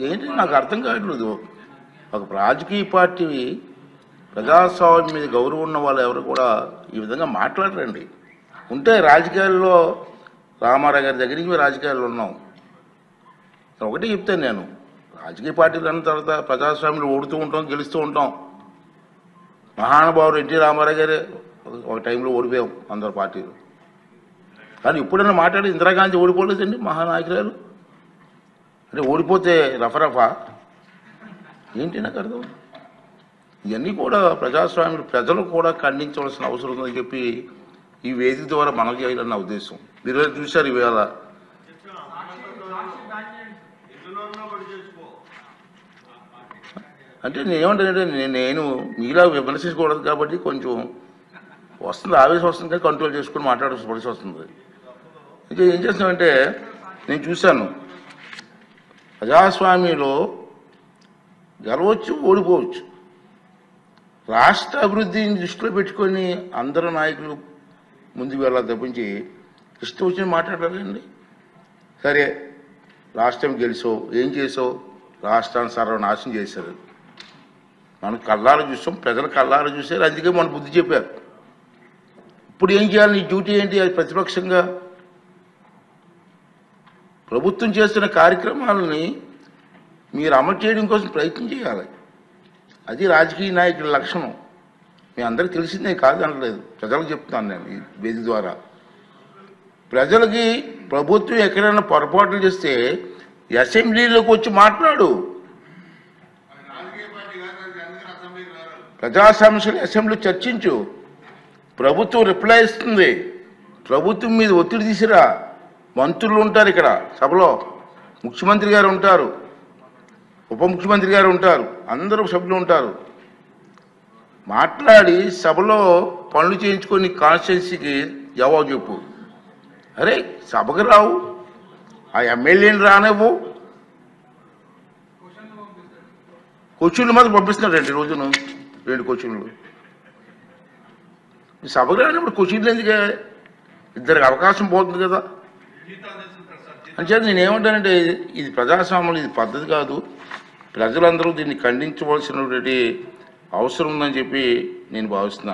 ఏంటి నాకు అర్థం కావట్లేదు. ఒక రాజకీయ పార్టీ ప్రజాస్వామ్యం మీద గౌరవం ఉన్న వాళ్ళు ఎవరు కూడా ఈ విధంగా మాట్లాడరండి. ఉంటే రాజకీయాల్లో రామారావు గారి దగ్గర నుంచి రాజకీయాల్లో ఉన్నాం. ఒకటే చెప్తాను, నేను రాజకీయ పార్టీలు అన్న తర్వాత ప్రజాస్వామ్యంలో ఓడుతూ ఉంటాం, గెలుస్తూ ఉంటాం. మహానుభావుడు ఎన్టీ రామారావు గారే ఒక టైంలో ఓడిపోయాం అందరు పార్టీలు. కానీ ఇప్పుడైనా మాట్లాడి ఇందిరాగాంధీ ఓడిపోలేదండి మహానాయకురాలు. అంటే ఓడిపోతే రఫరఫా ఏంటి నాకు అర్థం. ఇవన్నీ కూడా ప్రజాస్వామ్యం ప్రజలు కూడా ఖండించవలసిన అవసరం ఉందని చెప్పి ఈ వేదిక ద్వారా మనం చేయాలన్న ఉద్దేశం. మీరు చూశారు ఇవాళ అంటే నేనేమంటానంటే నేను మీలా విమర్శించకూడదు కాబట్టి కొంచెం వస్తుంది, ఆవేశం వస్తుంది, కానీ కంట్రోల్ చేసుకుని మాట్లాడాల్సి వస్తుంది. ఇంకా ఏం చేస్తామంటే నేను చూశాను ప్రజాస్వామ్యంలో గెలవచ్చు, ఓడిపోవచ్చు. రాష్ట్ర అభివృద్ధిని దృష్టిలో పెట్టుకొని అందరు నాయకులు ముందుకు వెళ్ళాలి తప్పించి ఇష్టం వచ్చి మాట్లాడాలండి. సరే రాష్ట్రం గెలిచావు, ఏం చేసావు? రాష్ట్రాన్ని సర్వనాశనం చేశారు. మనం కళ్ళారు చూసాం, ప్రజలు కళ్ళారు చూశారు, అందుకే మన బుద్ధి చెప్పారు. ఇప్పుడు ఏం చేయాలి? నీ డ్యూటీ ఏంటి? అది ప్రతిపక్షంగా ప్రభుత్వం చేస్తున్న కార్యక్రమాలని మీరు అమలు చేయడం కోసం ప్రయత్నం చేయాలి. అది రాజకీయ నాయకుల లక్షణం. మీ అందరికీ తెలిసిందే కాదనలేదు, ప్రజలకు చెప్తున్నాను నేను ఈ వేదిక ద్వారా. ప్రజలకి ప్రభుత్వం ఎక్కడైనా పొరపాట్లు చేస్తే అసెంబ్లీలోకి వచ్చి మాట్లాడు. ప్రజా సమస్యలు అసెంబ్లీ చర్చించు. ప్రభుత్వం రిప్లై ఇస్తుంది. ప్రభుత్వం మీద ఒత్తిడి తీసిరా. మంత్రులు ఉంటారు ఇక్కడ సభలో, ముఖ్యమంత్రి గారు ఉంటారు, ఉప ముఖ్యమంత్రి గారు ఉంటారు, అందరూ సభ్యులు ఉంటారు. మాట్లాడి సభలో పనులు చేయించుకొని కాన్స్టిట్యున్సీకి జవాబు చెప్పు. అరే సభకు రావు, ఆ ఎమ్మెల్యేని రానివ్వు. క్వశ్చన్లు మాత్రం పంపిస్తున్నారు 2 రోజులు 2 క్వశ్చన్లు. సభకు రానిప్పుడు క్వశ్చన్లు ఎందుకే? ఇద్దరికి అవకాశం పోతుంది కదా. అంచేత నేనేమంటానంటే ఇది ప్రజాస్వామ్యం, ఇది పద్ధతి కాదు. ప్రజలందరూ దీన్ని ఖండించవలసినటువంటి అవసరం ఉందని చెప్పి నేను భావిస్తున్నాను.